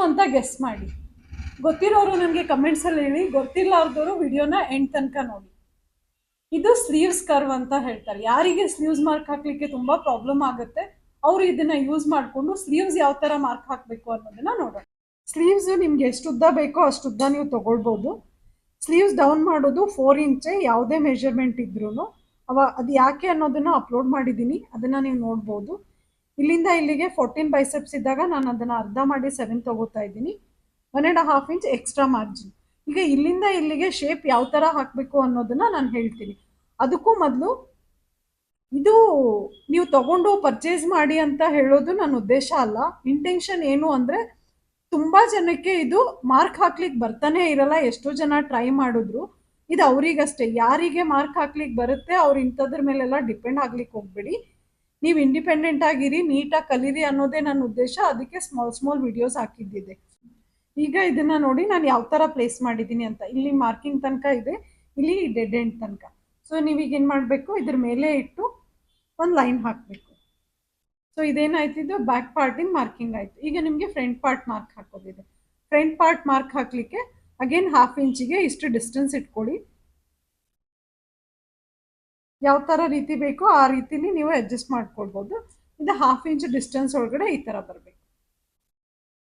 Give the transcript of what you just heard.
ಅಂತ ಗೆಸ್ ಮಾಡಿ. ಗೊತ್ತಿರೋರು ನನಗೆ ಕಮೆಂಟ್ಸಲ್ಲಿ ಹೇಳಿ, ಗೊತ್ತಿಲ್ಲದವರು ವಿಡಿಯೋನ ಎಂಡ್ ತನಕ ನೋಡಿ. ಇದು ಸ್ಲೀವ್ಸ್ ಕರ್ವ್ ಅಂತ ಹೇಳ್ತಾರೆ. ಯಾರಿಗೆ ಸ್ಲೀವ್ಸ್ ಮಾರ್ಕ್ ಹಾಕ್ಲಿಕ್ಕೆ ತುಂಬಾ ಪ್ರಾಬ್ಲಮ್ ಆಗುತ್ತೆ ಅವರು ಇದನ್ನ ಯೂಸ್ ಮಾಡಿಕೊಂಡು ಸ್ಲೀವ್ಸ್ ಯಾವ ತರ ಮಾರ್ಕ್ ಹಾಕಬೇಕು ಅನ್ನೋದನ್ನ ನೋಡೋಣ. ಸ್ಲೀವ್ಸ್ ನಿಮ್ಗೆ ಎಷ್ಟು ಉದ್ದ ಬೇಕೋ ಅಷ್ಟು ಉದ್ದ ನೀವು ತಗೊಳ್ಬೋದು. ಸ್ಲೀವ್ಸ್ ಡೌನ್ ಮಾಡೋದು 4 ಇಂಚ್ ಯಾವುದೇ ಮೆಜರ್ಮೆಂಟ್ ಇದ್ರೂ. ಅದು ಯಾಕೆ ಅನ್ನೋದನ್ನ ಅಪ್ಲೋಡ್ ಮಾಡಿದ್ದೀನಿ, ಅದನ್ನ ನೀವು ನೋಡ್ಬೋದು. ಇಲ್ಲಿಂದ ಇಲ್ಲಿಗೆ 14 ಬೈಸೆಪ್ಸ್ ಇದ್ದಾಗ ನಾನು ಅದನ್ನ ಅರ್ಧ ಮಾಡಿ 7 ತಗೋತಾ ಇದ್ದೀನಿ. 1.5 ಇಂಚ್ ಎಕ್ಸ್ಟ್ರಾ ಮಾರ್ಜಿನ್. ಈಗ ಇಲ್ಲಿಂದ ಇಲ್ಲಿಗೆ ಶೇಪ್ ಯಾವ ತರ ಹಾಕಬೇಕು ಅನ್ನೋದನ್ನ ನಾನು ಹೇಳ್ತೀನಿ. ಅದಕ್ಕೂ ಮೊದಲು ಇದು ನೀವು ತಗೊಂಡು ಪರ್ಚೇಸ್ ಮಾಡಿ ಅಂತ ಹೇಳೋದು ನನ್ನ ಉದ್ದೇಶ ಅಲ್ಲ. ಇಂಟೆನ್ಷನ್ ಏನು ಅಂದ್ರೆ, ತುಂಬಾ ಜನಕ್ಕೆ ಇದು ಮಾರ್ಕ್ ಹಾಕ್ಲಿಕ್ಕೆ ಬರ್ತಾನೆ ಇರಲ್ಲ. ಎಷ್ಟೋ ಜನ ಟ್ರೈ ಮಾಡಿದ್ರು. ಇದು ಅವರಿಗಷ್ಟೇ. ಯಾರಿಗೆ ಮಾರ್ಕ್ ಹಾಕ್ಲಿಕ್ಕೆ ಬರುತ್ತೆ ಅವ್ರು ಇಂಥದ್ರ ಮೇಲೆಲ್ಲ ಡಿಪೆಂಡ್ ಆಗ್ಲಿಕ್ಕೆ ಹೋಗ್ಬೇಡಿ. ನೀವು ಇಂಡಿಪೆಂಡೆಂಟ್ ಆಗಿರಿ, ನೀಟಾಗಿ ಕಲೀರಿ ಅನ್ನೋದೇ ನನ್ನ ಉದ್ದೇಶ. ಅದಕ್ಕೆ ಸ್ಮಾಲ್ ವಿಡಿಯೋಸ್ ಹಾಕಿದ್ದಿದೆ. ಈಗ ಇದನ್ನ ನೋಡಿ ನಾನು ಯಾವ ತರ ಪ್ಲೇಸ್ ಮಾಡಿದ್ದೀನಿ ಅಂತ. ಇಲ್ಲಿ ಮಾರ್ಕಿಂಗ್ ತನಕ ಇದೆ, ಇಲ್ಲಿ ಡೆಡ್ ಎಂಡ್ ತನಕ. ಸೊ ನೀವೀಗ ಏನು ಮಾಡಬೇಕು, ಇದ್ರ ಮೇಲೆ ಇಟ್ಟು ಒಂದು ಲೈನ್ ಹಾಕಬೇಕು. ಸೊ ಇದೇನಾಯ್ತಿದ್ದು ಬ್ಯಾಕ್ ಪಾರ್ಟಿನ ಮಾರ್ಕಿಂಗ್ ಆಯ್ತು. ಈಗ ನಿಮಗೆ ಫ್ರಂಟ್ ಪಾರ್ಟ್ ಮಾರ್ಕ್ ಹಾಕೋದಿದೆ. ಫ್ರಂಟ್ ಪಾರ್ಟ್ ಮಾರ್ಕ್ ಹಾಕ್ಲಿಕ್ಕೆ ಅಗೇನ್ 1/2 ಇಂಚಿಗೆ ಇಷ್ಟು ಡಿಸ್ಟೆನ್ಸ್ ಇಟ್ಕೊಳ್ಳಿ. ಯಾವ ತರ ರೀತಿ ಬೇಕೋ ಆ ರೀತಿಲಿ ನೀವು ಅಡ್ಜಸ್ಟ್ ಮಾಡ್ಕೊಳ್ಬೋದು. ಇದು 1/2 ಇಂಚ್ ಡಿಸ್ಟೆನ್ಸ್ ಒಳಗಡೆ ಈ ತರ ಬರಬೇಕು.